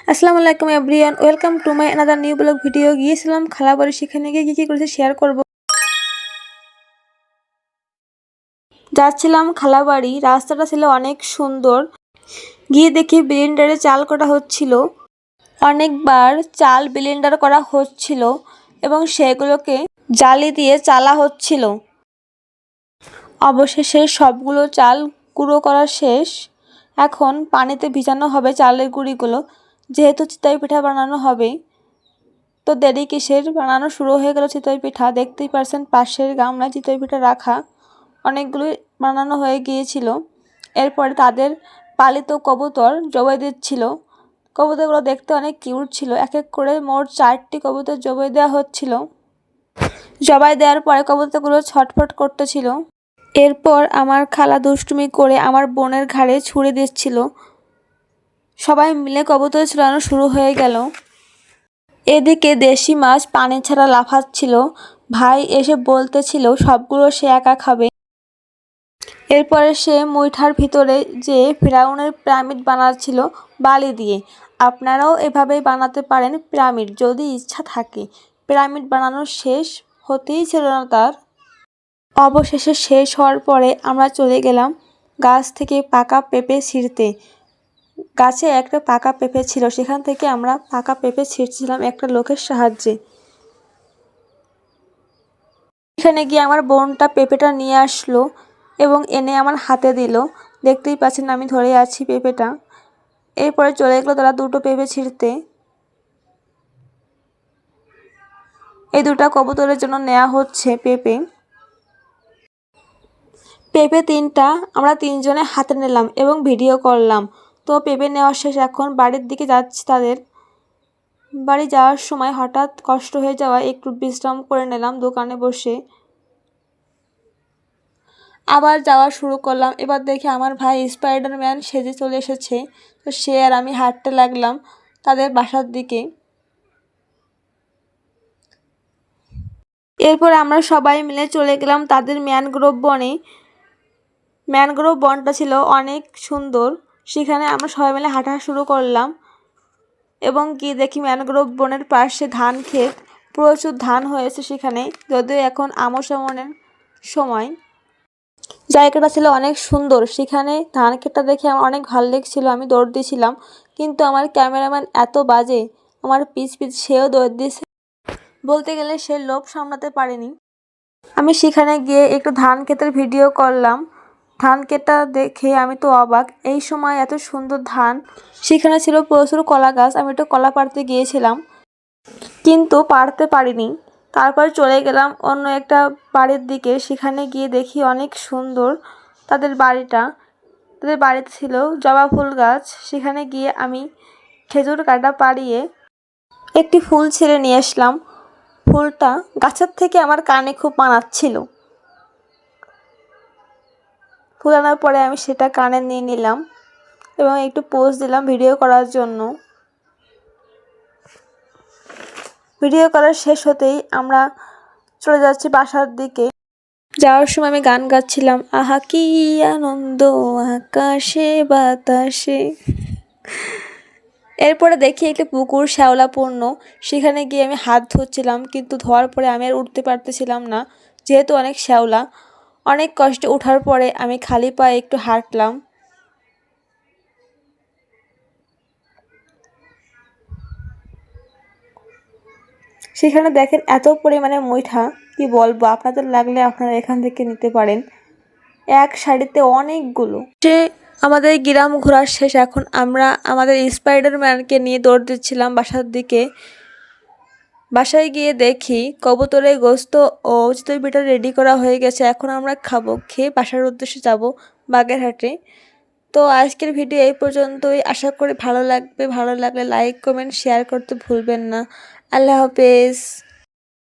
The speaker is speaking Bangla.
আসসালামু আলাইকুম everyone, welcome to my another new blog video. গিয়েছিলাম খালাবাড়ি, সেখানে গিয়ে কী করেছে শেয়ার করব। যাচ্ছিলাম খালাবাড়ি, রাস্তাটা ছিল অনেক সুন্দর। গিয়ে দেখি ব্লেন্ডারে চাল করা হচ্ছিল। অনেকবার চাল ব্লেন্ডার করা হচ্ছিল এবং সেগুলোকে জালি দিয়ে চালা হচ্ছিল। অবশেষে সবগুলো চাল গুঁড়ো করা শেষ। এখন পানিতে ভিজানো হবে চালের গুঁড়িগুলো, যেহেতু চিতই পিঠা বানানো হবে। তো দেরি কিসের, বানানো শুরু হয়ে গেল চিতই পিঠা। দেখতেই পারছেন পাশের গামলায় চিতই পিঠা রাখা অনেকগুলোই বানানো হয়ে গিয়েছিল। এরপরে তাদের পালিত কবুতর জবাই দিচ্ছিল। কবুতরগুলো দেখতে অনেক কিউট ছিল। এক এক করে মোট 4টি কবুতর জবাই দেওয়া হচ্ছিল। জবাই দেওয়ার পরে কবুতরগুলো ছটফট করতেছিল। এরপর আমার খালা দুষ্টুমি করে আমার বোনের ঘাড়ে ছুঁড়ে দিচ্ছিল। সবাই মিলে কবুতর ছুড়ানো শুরু হয়ে গেল। এদিকে দেশি মাছ পানি ছাড়া লাফাচ্ছিল। ভাই এসে বলতেছিল সবগুলো সে একা খাবে। এরপরে সে মুইঠার ভিতরে যে ফিরাউনের পিরামিড বানাচ্ছিল বালি দিয়ে। আপনারাও এভাবেই বানাতে পারেন পিরামিড, যদি ইচ্ছা থাকে। পিরামিড বানানো শেষ হতেই ছিল না তার। অবশেষে শেষ হওয়ার পরে আমরা চলে গেলাম গাছ থেকে পাকা পেঁপে ছিঁড়তে। গাছে একটা পাকা পেঁপে ছিল, সেখান থেকে আমরা পাকা পেঁপে ছিঁড়ছিলাম একটা লোকের সাহায্যে। এখানে গিয়ে আমার বোনটা পেঁপেটা নিয়ে আসলো এবং এনে আমার হাতে দিল। দেখতেই পাচ্ছেন আমি ধরে আছি পেঁপেটা। এরপরে চলে গেলো তারা দুটো পেঁপে ছিঁড়তে। এই দুটা কবুতরের জন্য নেওয়া হচ্ছে পেঁপে। পেঁপে 3টা আমরা 3জনে হাতে নিলাম এবং ভিডিও করলাম। তো পেঁপে নেওয়া শেষ, এখন বাড়ির দিকে যাচ্ছি তাদের। বাড়ি যাওয়ার সময় হঠাৎ কষ্ট হয়ে যাওয়ায় একটু বিশ্রাম করে নিলাম দোকানে বসে। আবার যাওয়া শুরু করলাম। এবার দেখি আমার ভাই স্পাইডারম্যান সেজে চলে এসেছে। তো সে আর আমি হাঁটতে লাগলাম তাদের বাসার দিকে। এরপর আমরা সবাই মিলে চলে গেলাম তাদের ম্যানগ্রোভ বনে। ম্যানগ্রোভ বনটা ছিল অনেক সুন্দর। সেখানে আমরা সবাই মিলে হাঁটা শুরু করলাম এবং গিয়ে দেখি ম্যানগ্রোভ বনের পাশে ধান ক্ষেত, প্রচুর ধান হয়েছে সেখানে, যদিও এখন আমনের সময়। জায়গাটা ছিল অনেক সুন্দর। সেখানে ধান ক্ষেতটা দেখে আমার অনেক ভালো লেগেছিল। আমি দৌড় দিয়েছিলাম, কিন্তু আমার ক্যামেরাম্যান এত বাজে, আমার পিছ সেও দৌড় দিয়েছে। বলতে গেলে সে লোভ সামলাতে পারেনি। আমি সেখানে গিয়ে একটু ধান ক্ষেতের ভিডিও করলাম। ধান ক্ষেতটা দেখে আমি তো অবাক, এই সময় এত সুন্দর ধান। সেখানে ছিল প্রচুর কলা গাছ। আমি একটু কলা পাড়তে গিয়েছিলাম, কিন্তু পারতে পারিনি। তারপর চলে গেলাম অন্য একটা বাড়ির দিকে। সেখানে গিয়ে দেখি অনেক সুন্দর তাদের বাড়িটা। তাদের বাড়িতে ছিল জবা ফুল গাছ। সেখানে গিয়ে আমি খেজুর কাটা পাড়িয়ে একটি ফুল ছিঁড়ে নিয়ে আসলাম। ফুলটা গাছের থেকে আমার কানে খুব মানাচ্ছিল। ফুল আনার পরে আমি সেটা কানে নিয়ে নিলাম এবং একটু পোজ দিলাম ভিডিও করার জন্য। ভিডিও করা শেষ হতেই আমরা চলে যাচ্ছি বাসার দিকে। যাওয়ার সময় আমি গান গাচ্ছিলাম, আহা কি আনন্দ আকাশে বাতাসে। এরপরে দেখি একটা পুকুর শ্যাওলাপূর্ণ। সেখানে গিয়ে আমি হাত ধুচ্ছিলাম, কিন্তু ধোয়ার পরে আমি আর উঠতে পারতেছিলাম না, যেহেতু অনেক শ্যাওলা। অনেক কষ্টে ওঠার পরে আমি খালি পায়ে একটু হাঁটলাম। সেখানে দেখেন এত পরিমাণে মুইঠা, কি বলবো, আপনাদের লাগলে আপনারা এখান থেকে নিতে পারেন। এক সারিতে অনেকগুলো। সে আমাদের গ্রাম ঘোরার শেষ। এখন আমরা আমাদের স্পাইডারম্যানকে নিয়ে দৌড় দিচ্ছিলাম বাসার দিকে। বাসায় গিয়ে দেখি কবুতরের গোস্ত ও চিতই পিঠা রেডি করা হয়ে গেছে। এখন আমরা খাবো, খেয়ে বাসার উদ্দেশ্যে যাব বাগেরহাটে। তো আজকের ভিডিও এই পর্যন্তই। আশা করি ভালো লাগবে। ভালো লাগলে লাইক কমেন্ট শেয়ার করতে ভুলবেন না। আল্লাহ হাফেজ।